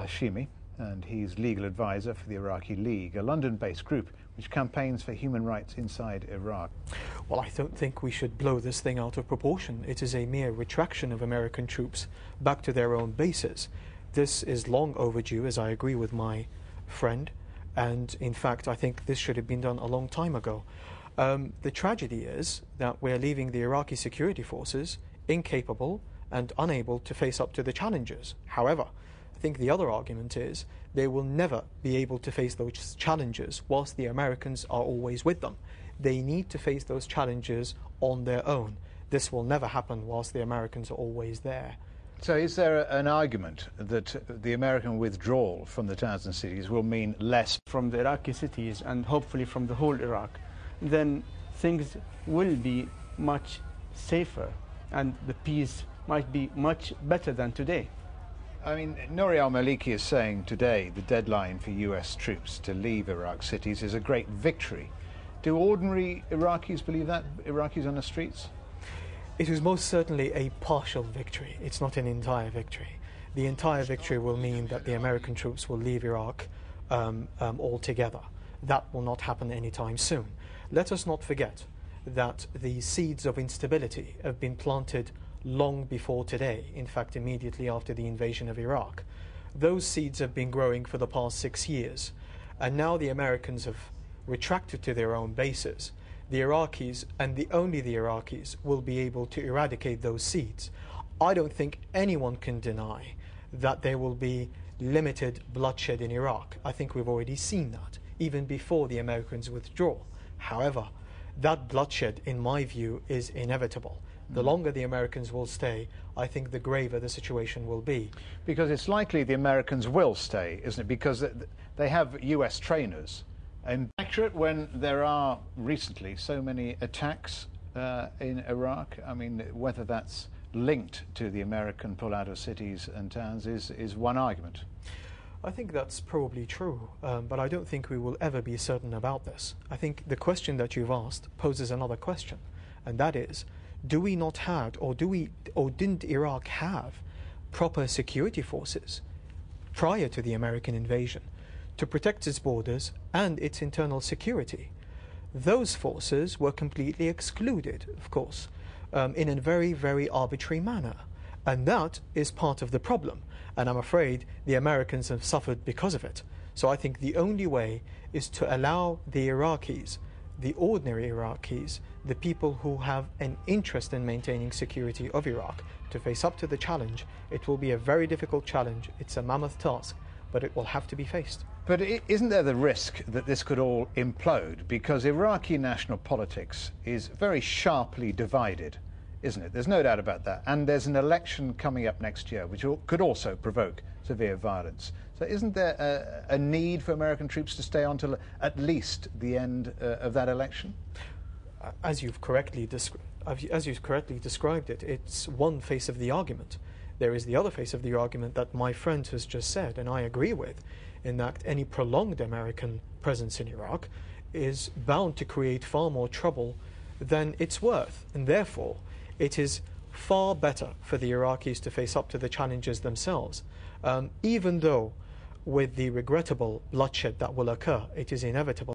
Hashimi, and he's legal advisor for the Iraqi League, a London-based group which campaigns for human rights inside Iraq. Well, I don't think we should blow this thing out of proportion. It is a mere retraction of American troops back to their own bases. This is long overdue, as I agree with my friend, and in fact I think this should have been done a long time ago. The tragedy is that we're leaving the Iraqi security forces incapable and unable to face up to the challenges. However, I think the other argument is they will never be able to face those challenges whilst the Americans are always with them. They need to face those challenges on their own. This will never happen whilst the Americans are always there. So is there an argument that the American withdrawal from the towns and cities will mean less from the Iraqi cities and hopefully from the whole Iraq? Then things will be much safer and the peace might be much better than today. I mean, Nouri al-Maliki is saying today the deadline for US troops to leave Iraq cities is a great victory. Do ordinary Iraqis believe that, Iraqis on the streets? It is most certainly a partial victory. It's not an entire victory. The entire victory will mean that the American troops will leave Iraq altogether. That will not happen anytime soon. Let us not forget that the seeds of instability have been planted long before today, in fact immediately after the invasion of Iraq. Those seeds have been growing for the past 6 years, and now the Americans have retracted to their own bases. The Iraqis, and only the Iraqis, will be able to eradicate those seeds. I don't think anyone can deny that there will be limited bloodshed in Iraq. I think we've already seen that, even before the Americans withdraw. However, that bloodshed, in my view, is inevitable. The longer the Americans will stay, I think the graver the situation will be. Because it's likely the Americans will stay, isn't it? Because they have US trainers. And accurate when there are recently so many attacks in Iraq? I mean, whether that's linked to the American pull-out of cities and towns is one argument. I think that's probably true, but I don't think we will ever be certain about this. I think the question that you've asked poses another question, and that is, do we not have, or didn't Iraq have proper security forces prior to the American invasion to protect its borders and its internal security? Those forces were completely excluded, of course, in a very, very arbitrary manner. And that is part of the problem. And I'm afraid the Americans have suffered because of it. So I think the only way is to allow the Iraqis, the ordinary Iraqis, the people who have an interest in maintaining security of Iraq, to face up to the challenge. It will be a very difficult challenge. It's a mammoth task, but it will have to be faced. But isn't there the risk that this could all implode? Because Iraqi national politics is very sharply divided, isn't it? There's no doubt about that. And there's an election coming up next year, which could also provoke severe violence. So isn't there a need for American troops to stay on till at least the end of that election? As you've correctly described it, it's one face of the argument. There is the other face of the argument that my friend has just said, and I agree with, in that any prolonged American presence in Iraq is bound to create far more trouble than it's worth. And therefore, it is far better for the Iraqis to face up to the challenges themselves, even though with the regrettable bloodshed that will occur, it is inevitable.